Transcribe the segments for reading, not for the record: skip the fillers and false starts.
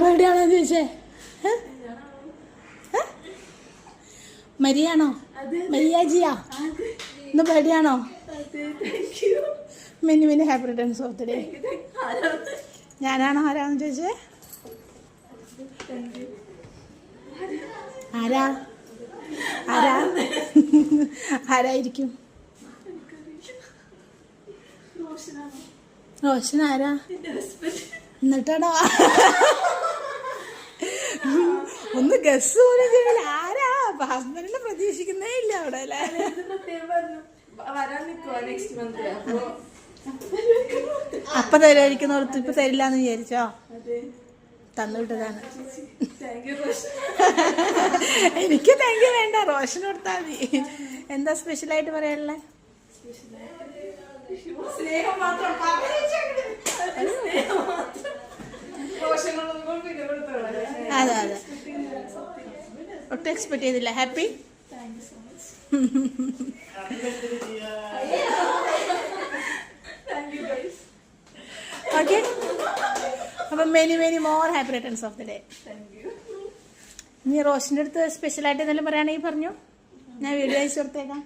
Birthday ആണോ ചോദിച്ചേ? മരിയാണോ? മരിയാജിയാ? ഇന്ന് ബർത്ത്ഡേ ആണോ? Many many happy returns of the day. ഞാനാണോ ആരാന്ന് ചോദിച്ചേ? ആരാ ആരാ ആരായിരിക്കും? റോഷൻ ആരാ? എന്നിട്ടാണോ ഒന്ന് ഗസ് പോലും ചെയ്യില്ല. ആരാ? ഹസ്ബൻഡിനെ പ്രതീക്ഷിക്കുന്നേ ഇല്ല അവിടെ അല്ലേ? അപ്പൊ തരുമായിരിക്കും ഓർത്ത് ഇപ്പൊ തരില്ലാന്ന് വിചാരിച്ചോ? തന്നുവിട്ടതാണ്. എനിക്ക് താങ്ക് യു വേണ്ട, റോഷൻ കൊടുത്താൽ മതി. എന്താ സ്പെഷ്യലായിട്ട് പറയാനുള്ളത്? അതെ അതെ, ഒട്ടും എക്സ്പെക്ട് ചെയ്തില്ല. ഹാപ്പി? ഓക്കെ, അപ്പം many many more happy returns of the day. ഇനി റോഷൻ്റെ അടുത്ത് സ്പെഷ്യലായിട്ട് എന്തെങ്കിലും പറയുകയാണെങ്കിൽ പറഞ്ഞു, ഞാൻ വീഡിയോ അയച്ചു കൊടുത്തേക്കാം.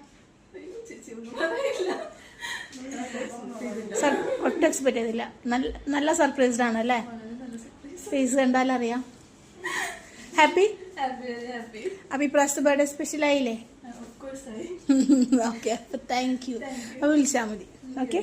ഒട്ടും എക്സ്പെക്ട് ചെയ്തില്ല. നല്ല സർപ്രൈസ്ഡ് ആണ് അല്ലേ? ഫേസ് കണ്ടാലറിയാം. ഹാപ്പി? അപ്പൊ ഇപ്രാവശ്യത്തെ ബർത്ത്ഡേ സ്പെഷ്യൽ ആയില്ലേ? ഓക്കെ, അപ്പൊ താങ്ക് യു. അപ്പൊ വിളിച്ചാൽ മതി. ഓക്കെ.